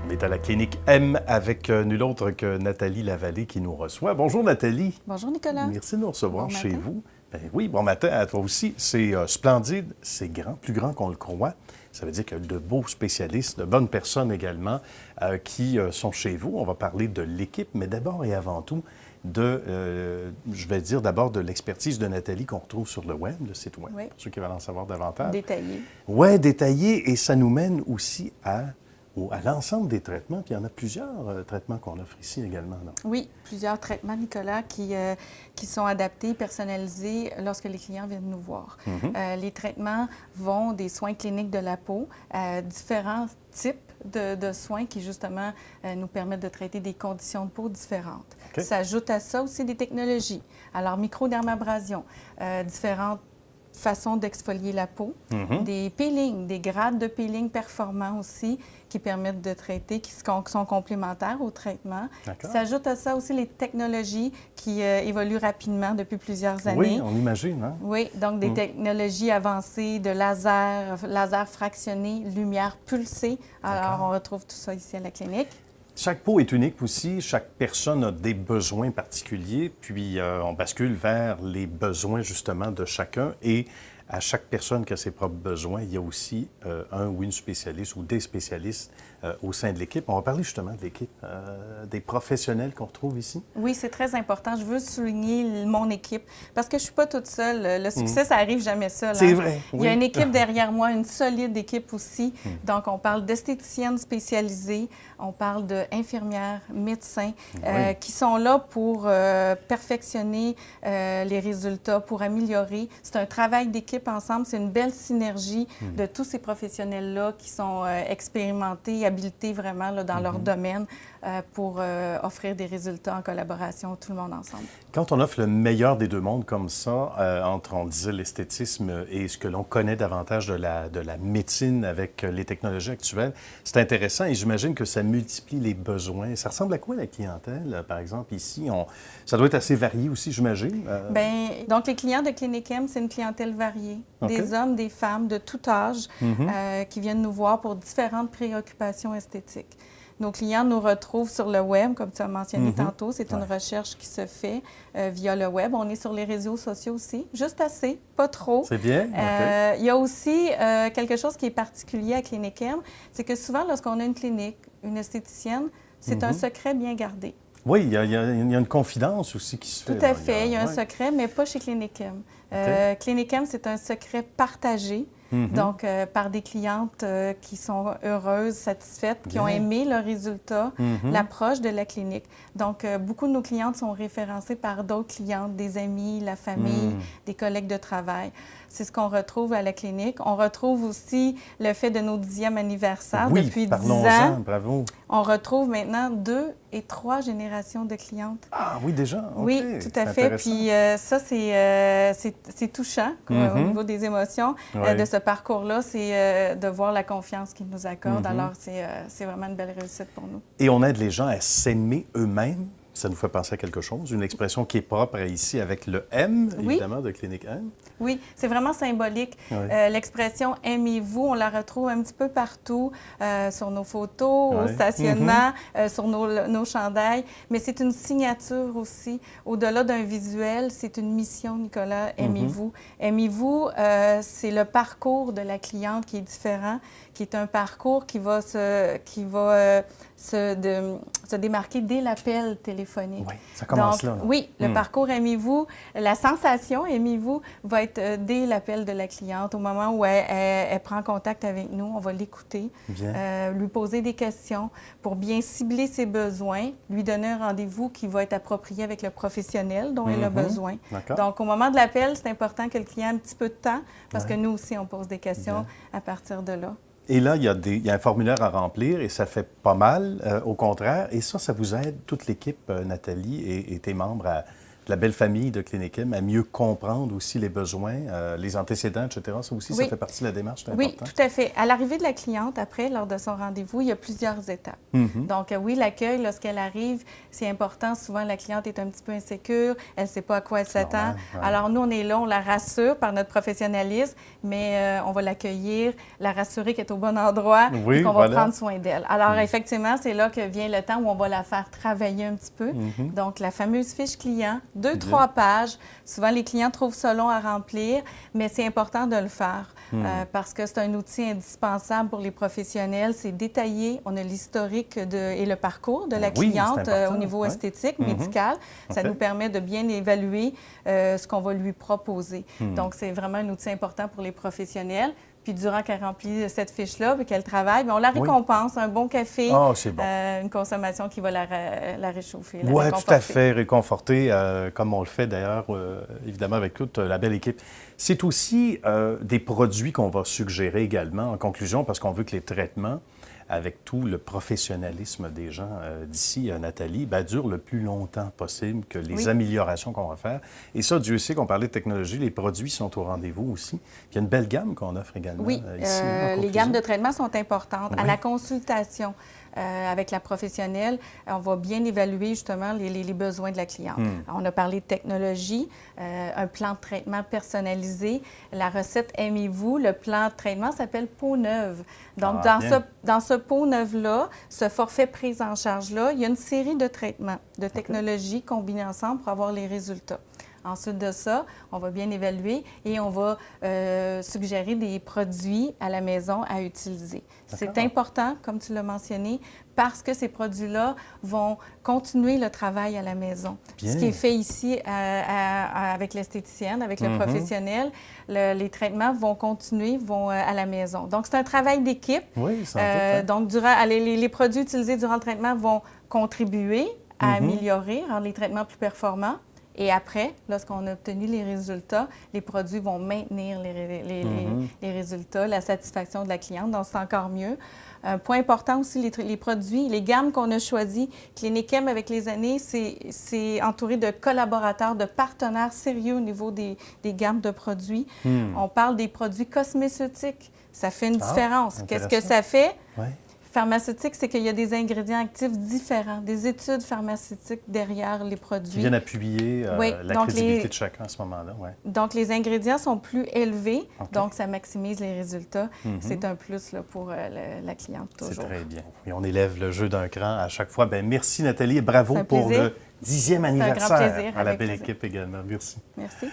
On est à la clinique M avec nul autre que Nathalie Lavallée qui nous reçoit. Bonjour Nathalie. Bonjour Nicolas. Merci de nous recevoir Bon chez matin. vous. Ben oui, bon matin à toi aussi. C'est splendide, c'est grand, plus grand qu'on le croit. Ça veut dire qu'il y a de beaux spécialistes, de bonnes personnes également qui sont chez vous. On va parler de l'équipe, mais d'abord et avant tout, je vais dire d'abord de l'expertise de Nathalie qu'on retrouve sur le web, le site web, Oui. pour ceux qui veulent en savoir davantage. Détaillé. Oui, détaillé, et ça nous mène aussi à l'ensemble des traitements. Puis il y en a plusieurs traitements qu'on offre ici également. Non? Oui, plusieurs traitements, Nicolas, qui sont adaptés, personnalisés lorsque les clients viennent nous voir. Les traitements vont des soins cliniques de la peau à différents types de soins qui, justement, nous permettent de traiter des conditions de peau différentes. OK. S'ajoute à ça aussi des technologies. Alors, microdermabrasion, différentes façons d'exfolier la peau, des peelings, des grades de peeling performants aussi qui permettent de traiter, qui sont complémentaires au traitement. D'accord. S'ajoute à ça aussi les technologies qui évoluent rapidement depuis plusieurs années. Oui, on imagine. Hein? Oui, donc des technologies avancées de laser fractionné, lumière pulsée. Alors, on retrouve tout ça ici à la clinique. Chaque peau est unique aussi. Chaque personne a des besoins particuliers. Puis, on bascule vers les besoins, justement, de chacun. Et à chaque personne qui a ses propres besoins, il y a aussi un ou une spécialiste ou des spécialistes au sein de l'équipe. On va parler justement de l'équipe, des professionnels qu'on retrouve ici. Oui, c'est très important. Je veux souligner mon équipe parce que je ne suis pas toute seule. Le succès, ça arrive jamais seul. C'est hein. vrai, Il y a oui. une équipe derrière moi, une solide équipe aussi. Donc, on parle d'esthéticiennes spécialisées, on parle d'infirmières, médecins qui sont là pour perfectionner les résultats, pour améliorer. C'est un travail d'équipe ensemble. C'est une belle synergie de tous ces professionnels-là qui sont expérimentés, habilités vraiment là, dans leur domaine pour offrir des résultats en collaboration, tout le monde ensemble. Quand on offre le meilleur des deux mondes comme ça, entre, on disait, l'esthétisme et ce que l'on connaît davantage de la médecine avec les technologies actuelles, c'est intéressant et j'imagine que ça multiplie les besoins. Ça ressemble à quoi la clientèle, par exemple, ici? Ça doit être assez varié aussi, j'imagine. Bien, donc les clients de Clinique M, c'est une clientèle variée. OK. Des hommes, des femmes de tout âge qui viennent nous voir pour différentes préoccupations esthétiques. Nos clients nous retrouvent sur le web, comme tu as mentionné tantôt. C'est une recherche qui se fait via le web. On est sur les réseaux sociaux aussi, juste assez, pas trop. C'est bien? OK. Il y a aussi quelque chose qui est particulier à Clinique M, c'est que souvent, lorsqu'on a une clinique, une esthéticienne, c'est un secret bien gardé. Oui, il y a une confidence aussi qui se fait. Tout à là. fait. Il y a un ouais. secret, mais pas chez Clinique M. Clinique M, c'est un secret partagé. Donc, par des clientes qui sont heureuses, satisfaites, qui ont Bien. aimé le résultat, l'approche de la clinique. Donc, beaucoup de nos clientes sont référencées par d'autres clientes, des amis, la famille, des collègues de travail. C'est ce qu'on retrouve à la clinique. On retrouve aussi le fait de nos 10e anniversaire Oui, depuis 10 parlons-en, ans. bravo. On retrouve maintenant 2 et 3 générations de clientes. Ah oui, déjà? OK, Oui, tout à c'est fait. intéressant. Puis ça, c'est touchant au niveau des émotions Oui. de ce parcours-là. C'est de voir la confiance qu'ils nous accordent. Alors, c'est vraiment une belle réussite pour nous. Et on aide les gens à s'aimer eux-mêmes. Ça nous fait penser à quelque chose, une expression qui est propre ici avec le M, Oui. évidemment, de Clinique M. Oui, c'est vraiment symbolique. Oui. L'expression « aimez-vous », on la retrouve un petit peu partout, sur nos photos, au Oui. stationnement, sur nos chandails. Mais c'est une signature aussi. Au-delà d'un visuel, c'est une mission, Nicolas. Aimez-vous. Aimez-vous, c'est le parcours de la cliente qui est différent, qui est un parcours qui va se démarquer dès l'appel téléphonique. Oui, ça commence Donc, là. oui, le parcours aimez-vous, la sensation aimez-vous va être dès l'appel de la cliente. Au moment où elle prend contact avec nous, on va l'écouter, lui poser des questions pour bien cibler ses besoins, lui donner un rendez-vous qui va être approprié avec le professionnel dont elle a besoin. D'accord. Donc, au moment de l'appel, c'est important que le client ait un petit peu de temps parce que nous aussi, on pose des questions à partir de là. Et là, il y a un formulaire à remplir et ça fait pas mal, au contraire. Et ça vous aide, toute l'équipe, Nathalie et tes membres, la belle famille de Clinikim à mieux comprendre aussi les besoins, les antécédents, etc. Ça aussi, Oui. ça fait partie de la démarche, c'est Oui, important. tout à fait. À l'arrivée de la cliente, après, lors de son rendez-vous, il y a plusieurs étapes. Donc, oui, l'accueil, lorsqu'elle arrive, c'est important. Souvent, la cliente est un petit peu insécure, elle ne sait pas à quoi elle s'attend. Normal, ouais. Alors, nous, on est là, on la rassure par notre professionnalisme, mais on va l'accueillir, la rassurer qu'elle est au bon endroit Oui, et qu'on va voilà. prendre soin d'elle. Alors, effectivement, c'est là que vient le temps où on va la faire travailler un petit peu. Donc, la fameuse fiche client, 2-3 pages. Souvent, les clients trouvent ça long à remplir, mais c'est important de le faire parce que c'est un outil indispensable pour les professionnels. C'est détaillé. On a l'historique et le parcours de la Oui, c'est cliente important, au niveau ouais. esthétique, médical. Ça OK. nous permet de bien évaluer ce qu'on va lui proposer. Donc, c'est vraiment un outil important pour les professionnels. Puis durant qu'elle remplit cette fiche-là et qu'elle travaille, bien, on la récompense, un bon café, Ah, c'est bon. une consommation qui va la réchauffer, la Oui, tout réconforter. à fait, réconforté, comme on le fait d'ailleurs, évidemment, avec toute la belle équipe. C'est aussi des produits qu'on va suggérer également en conclusion, parce qu'on veut que les traitements, avec tout le professionnalisme des gens d'ici, Nathalie, ben, durent le plus longtemps possible que les améliorations qu'on va faire. Et ça, Dieu sait qu'on parlait de technologie, les produits sont au rendez-vous aussi. Puis il y a une belle gamme qu'on offre également Oui, ici. les gammes de traitement sont importantes. À Oui. la consultation avec la professionnelle, on va bien évaluer justement les besoins de la cliente. On a parlé de technologie, un plan de traitement personnalisé. La recette Aimez-vous, le plan de traitement s'appelle Peau neuve. Donc, dans ce Peau neuve-là, ce forfait prise en charge-là, il y a une série de traitements, de technologies combinées ensemble pour avoir les résultats. Ensuite de ça, on va bien évaluer et on va suggérer des produits à la maison à utiliser. C'est important, comme tu l'as mentionné, parce que ces produits-là vont continuer le travail à la maison. Bien. Ce qui est fait ici avec l'esthéticienne, avec le professionnel, les traitements vont continuer, vont à la maison. Donc, c'est un travail d'équipe. Oui, sans doute. Donc, les produits utilisés durant le traitement vont contribuer à améliorer, rendre les traitements plus performants. Et après, lorsqu'on a obtenu les résultats, les produits vont maintenir les résultats, la satisfaction de la cliente, donc c'est encore mieux. Un point important aussi, les produits, les gammes qu'on a choisies. Clinikim, avec les années, c'est entouré de collaborateurs, de partenaires sérieux au niveau des gammes de produits. On parle des produits cosmétiques. Ça fait une différence. Qu'est-ce que ça fait? Oui. Pharmaceutique, c'est qu'il y a des ingrédients actifs différents, des études pharmaceutiques derrière les produits. Qui viennent appuyer la crédibilité de chacun à ce moment-là. Ouais. Donc, les ingrédients sont plus élevés, donc ça maximise les résultats. C'est un plus là, pour la cliente, toujours. C'est très bien. Et on élève le jeu d'un cran à chaque fois. Bien, merci Nathalie et bravo pour le 10e anniversaire un grand plaisir, à la avec belle plaisir. équipe également. Merci. Merci.